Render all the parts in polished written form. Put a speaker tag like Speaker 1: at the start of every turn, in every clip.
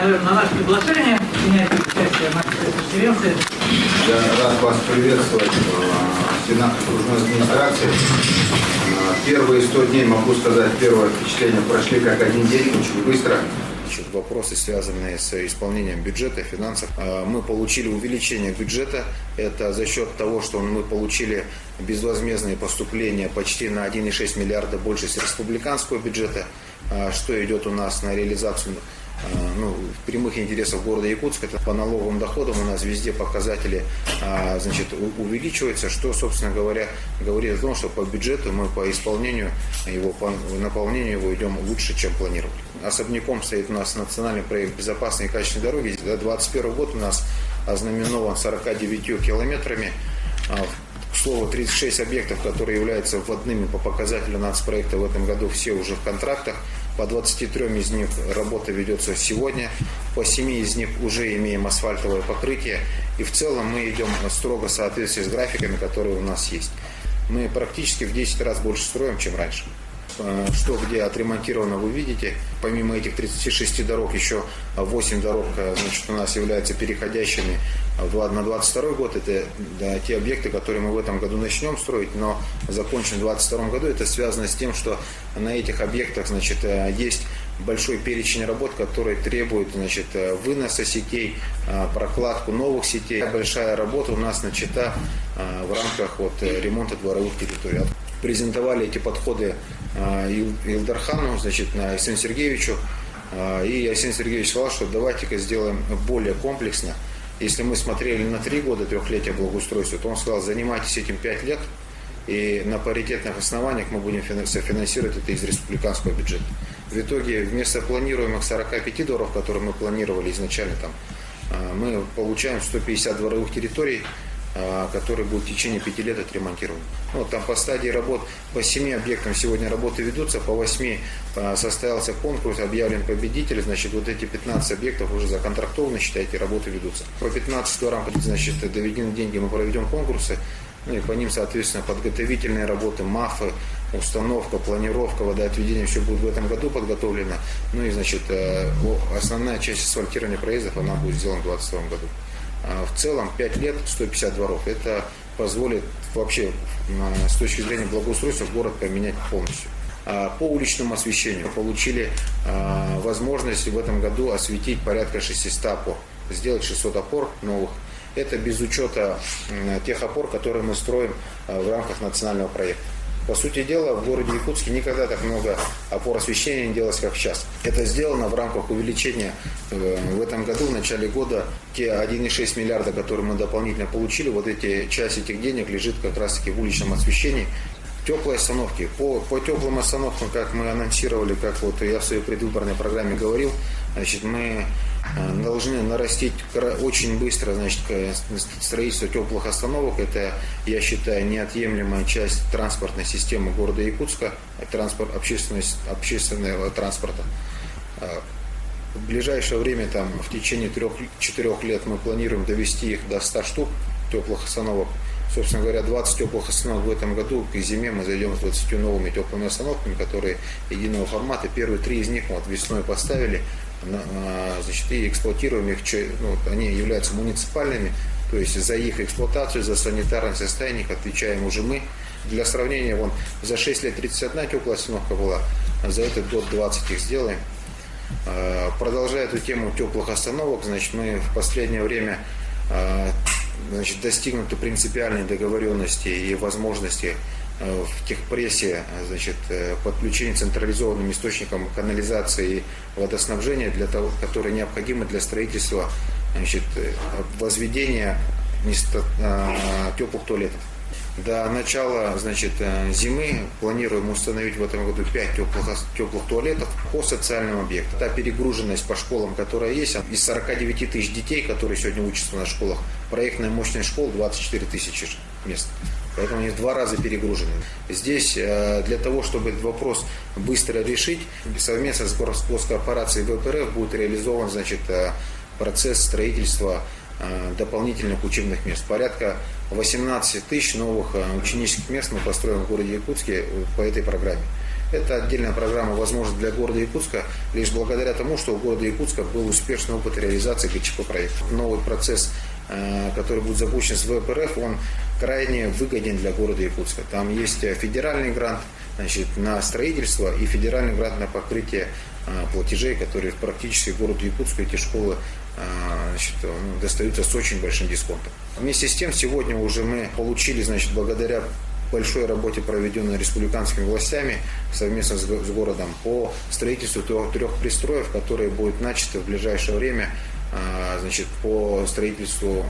Speaker 1: на наше приглашение принять участие в нашей пресс-конференции.
Speaker 2: Я рад вас приветствовать в стенах окружной администрации. Первые 100 дней, могу сказать, первое впечатление прошли как один день, очень быстро. Вопросы, связанные с исполнением бюджета, финансов. Мы получили увеличение бюджета. Это за счет того, что мы получили безвозмездные поступления почти на 1,6 миллиарда больше с республиканского бюджета, что идет у нас на реализацию прямых интересов города Якутска. Это по налоговым доходам у нас везде показатели увеличиваются, что, собственно говоря, говорит о том, что по бюджету мы по исполнению его, по наполнению его идем лучше, чем планировали. Особняком стоит у нас национальный проект «Безопасные и качественные дороги». 2021 год у нас ознаменован 49 километрами. К слову, 36 объектов, которые являются вводными по показателю нацпроекта в этом году, все уже в контрактах. По 23 из них работа ведется сегодня, по 7 из них уже имеем асфальтовое покрытие. И в целом мы идем строго в соответствии с графиками, которые у нас есть. Мы практически в 10 раз больше строим, чем раньше. Что где отремонтировано, вы видите. Помимо этих 36 дорог, еще 8 дорог у нас являются переходящими на 22 год. Это те объекты, которые мы в этом году начнем строить, но закончим в 2022 году. Это связано с тем, что на этих объектах есть большой перечень работ, которые требуют выноса сетей, прокладку новых сетей. Большая работа у нас начата в рамках ремонта дворовых территорий. Презентовали эти подходы Илдархану, Арсению Сергеевичу. И Арсений Сергеевич сказал, что давайте-ка сделаем более комплексно. Если мы смотрели на 3 года трехлетия благоустройства, то он сказал, занимайтесь этим 5 лет, и на паритетных основаниях мы будем софинансировать это из республиканского бюджета. В итоге вместо планируемых 45 дворов, которые мы планировали изначально, мы получаем 150 дворовых территорий, которые будут в течение 5 лет отремонтированы. Там по стадии работ, по 7 объектам сегодня работы ведутся, по 8 состоялся конкурс, объявлен победитель, эти 15 объектов уже законтрактованы, считайте, работы ведутся. По 15 дворам, доведены деньги, мы проведем конкурсы, и по ним, соответственно, подготовительные работы, МАФы, установка, планировка, водоотведение, все будет в этом году подготовлено. Основная часть асфальтирования проездов, она будет сделана в 2022 году. В целом 5 лет, 150 дворов. Это позволит вообще с точки зрения благоустройства город поменять полностью. По уличному освещению получили возможность в этом году осветить порядка 600 опор. Сделать 600 опор новых. Это без учета тех опор, которые мы строим в рамках национального проекта. По сути дела, в городе Якутске никогда так много опор освещения не делалось, как сейчас. Это сделано в рамках увеличения в этом году, в начале года, те 1,6 миллиарда, которые мы дополнительно получили, часть этих денег лежит как раз-таки в уличном освещении. Теплые остановки. По теплым остановкам, как мы анонсировали, как я в своей предвыборной программе говорил, мы должны нарастить очень быстро строительство теплых остановок. Это, я считаю, неотъемлемая часть транспортной системы города Якутска, общественного транспорта. В ближайшее время, в течение 3-4 лет, мы планируем довести их до 100 штук теплых остановок. Собственно говоря, 20 теплых остановок в этом году. К зиме мы зайдем с 20 новыми теплыми остановками, которые единого формата. Первые 3 из них весной поставили, и эксплуатируем их. Они являются муниципальными, то есть за их эксплуатацию, за санитарное состояние их отвечаем уже мы. Для сравнения, за 6 лет 31 теплая остановка была, за этот год 20 их сделаем. Продолжая эту тему теплых остановок, мы в последнее время достигнуты принципиальной договоренности и возможности в техпрессе подключения централизованным источникам канализации и водоснабжения, которые необходимы для строительства возведения теплых туалетов. До начала зимы планируем установить в этом году 5 теплых туалетов по социальным объектам. Та перегруженность по школам, которая есть, из 49 тысяч детей, которые сегодня учатся на школах, проектная мощность школ 24 тысячи мест. Поэтому они в 2 раза перегружены. Здесь для того, чтобы этот вопрос быстро решить, совместно с госкорпорацией ВПРФ будет реализован процесс строительства дополнительных учебных мест. Порядка 18 тысяч новых ученических мест мы построим в городе Якутске по этой программе. Это отдельная программа возможность для города Якутска, лишь благодаря тому, что у города Якутска был успешный опыт реализации ГЧП проекта. Новый процесс, который будет запущен с ВПРФ, он крайне выгоден для города Якутска. Там есть федеральный грант, значит, на строительство и федеральный грант на покрытие платежей, которые практически городу Якутску эти школы значит, достаются с очень большим дисконтом. Вместе с тем, сегодня уже мы получили, значит, благодаря большой работе, проведенной республиканскими властями совместно с городом по строительству 3 пристроев, которые будут начаты в ближайшее время, значит, по строительству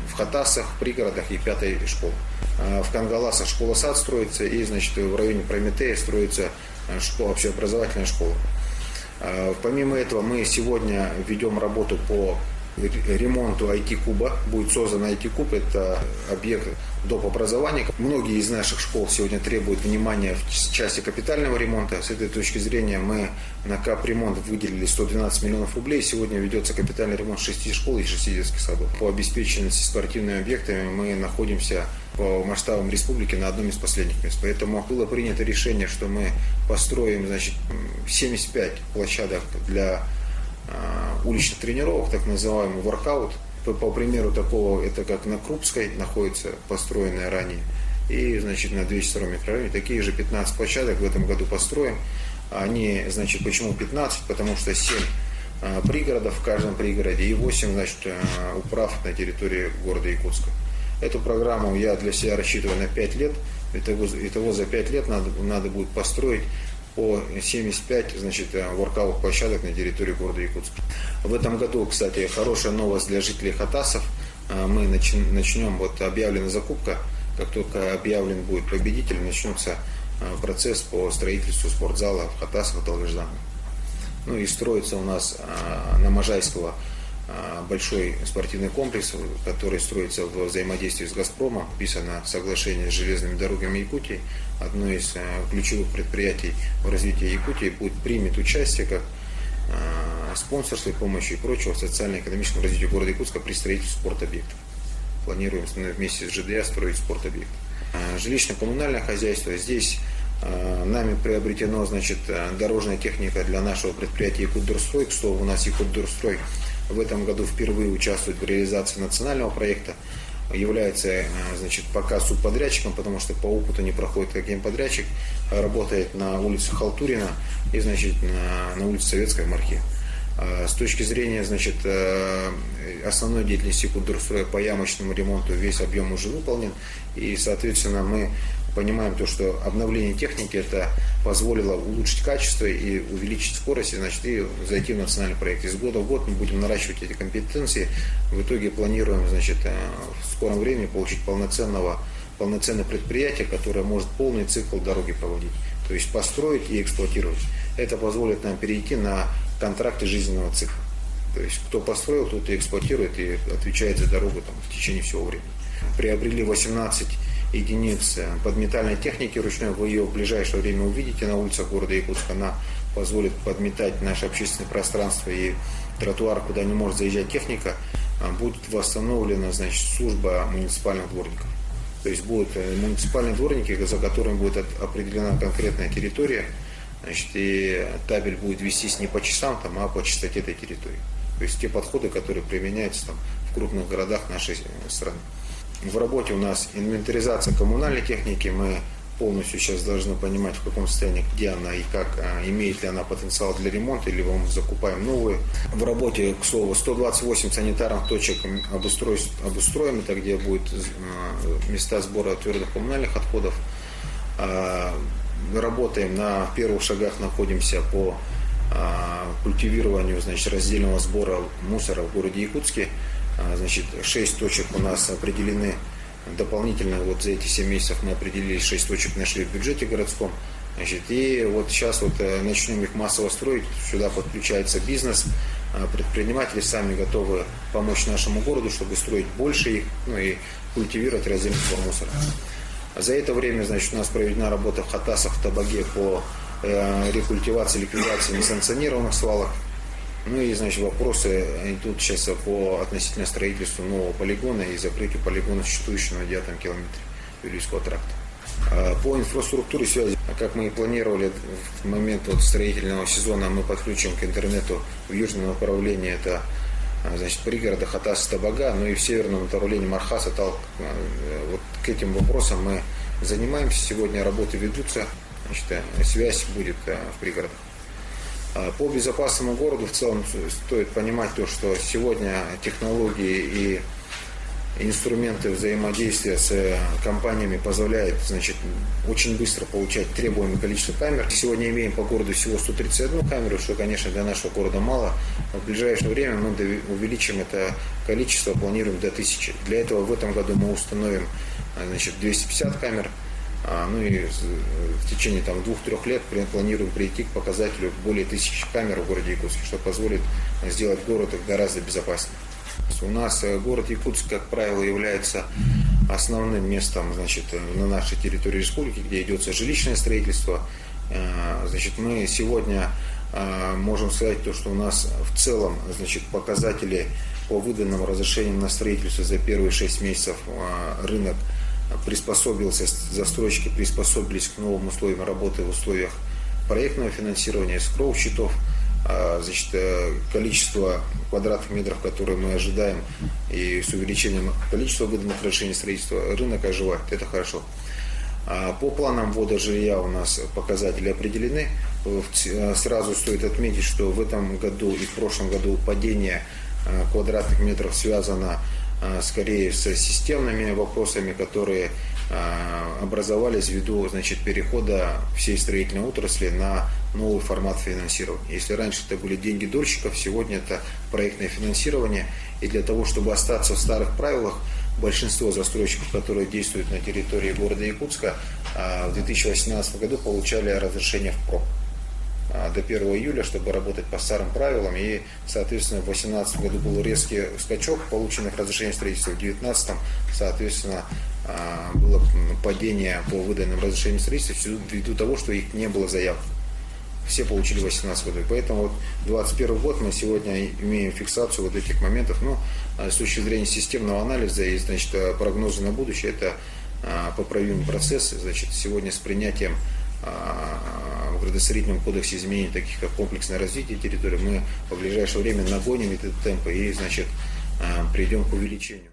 Speaker 2: в Хатасах, пригородах и 5-й школы. В Кангаласах школа-сад строится, и, значит, в районе Прометея строится общеобразовательная школа. Помимо этого, мы сегодня ведем работу по ремонту IT-куба. Будет создан IT-куб, это объект доп. Образования. Многие из наших школ сегодня требуют внимания в части капитального ремонта. С этой точки зрения мы на капремонт выделили 112 миллионов рублей. Сегодня ведется капитальный ремонт 6 школ и 6 детских садов. По обеспеченности спортивными объектами мы находимся по масштабам республики на одном из последних мест. Поэтому было принято решение, что мы построим, значит, 75 площадок для уличных тренировок, так называемый воркаут. По примеру такого, это как на Крупской находится, построенная ранее, и, значит, на 202 микрорайоне такие же 15 площадок в этом году построим. Они, значит, почему 15? Потому что 7 пригородов в каждом пригороде и 8, значит, управ на территории города Якутска. Эту программу я для себя рассчитываю на 5 лет. Итого за 5 лет надо будет построить по 75, значит, воркаут площадок на территории города Якутска. В этом году, кстати, хорошая новость для жителей Хатасов. Мы начнем, вот объявлена закупка, как только объявлен будет победитель, начнется процесс по строительству спортзала в Хатасах, Долгожданах. Ну и строится у нас на Можайского большой спортивный комплекс, который строится в взаимодействии с «Газпромом». Подписано соглашение с железными дорогами Якутии. Одно из ключевых предприятий в развитии Якутии примет участие как спонсорской помощи и прочего в социально-экономическом развитии города Якутска при строительстве спортобъектов. Планируем вместе с ЖДА строить спортобъект. Жилищно-коммунальное хозяйство. Здесь нами приобретено, значит, дорожная техника для нашего предприятия Якутдорстрой. К слову, у нас Якутдорстрой в этом году впервые участвует в реализации национального проекта, является, значит, пока субподрядчиком, потому что по опыту не проходит как генподрядчик, работает на улице Халтурина и, значит, на улице Советской в Мархе. С точки зрения, значит, основной деятельности Якутдорстроя по ямочному ремонту весь объем уже выполнен, и, соответственно, мы понимаем то, что обновление техники это позволило улучшить качество и увеличить скорость, значит, и зайти в национальный проект. Из года в год мы будем наращивать эти компетенции. В итоге планируем, значит, в скором времени получить полноценное предприятие, которое может полный цикл дороги проводить. То есть построить и эксплуатировать. Это позволит нам перейти на контракты жизненного цикла. То есть кто построил, тот и эксплуатирует и отвечает за дорогу там, в течение всего времени. Приобрели 18 единиц подметальной техники ручной. Вы ее в ближайшее время увидите на улицах города Якутска. Она позволит подметать наше общественное пространство и тротуар, куда не может заезжать техника. Будет восстановлена, значит, служба муниципальных дворников. То есть будут муниципальные дворники, за которыми будет определена конкретная территория. Значит, и табель будет вестись не по часам, там, а по частоте этой территории. То есть те подходы, которые применяются там, в крупных городах нашей страны. В работе у нас инвентаризация коммунальной техники. Мы полностью сейчас должны понимать, в каком состоянии, где она и как, имеет ли она потенциал для ремонта, или мы закупаем новые. В работе, к слову, 128 санитарных точек обустроим, это где будут места сбора твердых коммунальных отходов. Работаем на первых шагах, находимся по культивированию, значит, раздельного сбора мусора в городе Якутске. Значит, 6 точек у нас определены дополнительно. Вот за эти 7 месяцев мы определили 6 точек, нашли в бюджете городском. Значит, и вот сейчас вот начнем их массово строить. Сюда подключается бизнес. Предприниматели сами готовы помочь нашему городу, чтобы строить больше их, ну и культивировать раздельный сбор мусора. За это время, значит, у нас проведена работа в Хатасах, в Табаге по рекультивации, ликвидации несанкционированных свалок. Ну и, значит, вопросы идут сейчас по относительно строительству нового полигона и закрытию полигона, существующего на 9 километре Юрийского тракта.
Speaker 3: По инфраструктуре связи, как мы и планировали, в момент строительного сезона мы подключим к интернету в южном направлении, это значит, пригорода Хатас-Табага, но и в северном направлении Мархаса. Вот к этим вопросам мы занимаемся. Сегодня работы ведутся, значит, связь будет в пригородах. По безопасному городу в целом стоит понимать то, что сегодня технологии и инструменты взаимодействия с компаниями позволяют, значит, очень быстро получать требуемое количество камер. Сегодня имеем по городу всего 131 камеру, что, конечно, для нашего города мало. Но в ближайшее время мы увеличим это количество, планируем до 1000. Для этого в этом году мы установим, значит, 250 камер. Ну и в течение 2-3 лет планируем прийти к показателю более 1000 камер в городе Якутске, что позволит сделать город гораздо безопаснее. У нас город Якутск, как правило, является основным местом, значит, на нашей территории республики, где идется жилищное строительство. Значит, мы сегодня можем сказать то, что у нас в целом, значит, показатели по выданным разрешениям на строительство за первые 6 месяцев рынок приспособился, застройщики приспособились к новым условиям работы в условиях проектного финансирования, эскроу-счетов. Значит, количество квадратных метров, которые мы ожидаем, и с увеличением количества выданных разрешений строительства рынок оживает. Это хорошо. По планам ввода жилья у нас показатели определены. Сразу стоит отметить, что в этом году и в прошлом году падение квадратных метров связано скорее с системными вопросами, которые образовались ввиду, значит, перехода всей строительной отрасли на новый формат финансирования. Если раньше это были деньги дольщиков, сегодня это проектное финансирование. И для того, чтобы остаться в старых правилах, большинство застройщиков, которые действуют на территории города Якутска, в 2018 году получали разрешение в ПРО до 1 июля, чтобы работать по старым правилам. И, соответственно, в 2018 году был резкий скачок полученных разрешений строительства. В 2019, соответственно, было падение по выданным разрешениям строительства ввиду того, что их не было заявок. Все получили в 2018 году. Поэтому вот 2021 год мы сегодня имеем фиксацию вот этих моментов. Но с точки зрения системного анализа и, значит, прогноза на будущее, это поправимый процесс. Значит, сегодня с принятием в градостроительном кодексе изменений, таких как комплексное развитие территории, мы в ближайшее время нагоним этот темп и, значит, придем к увеличению.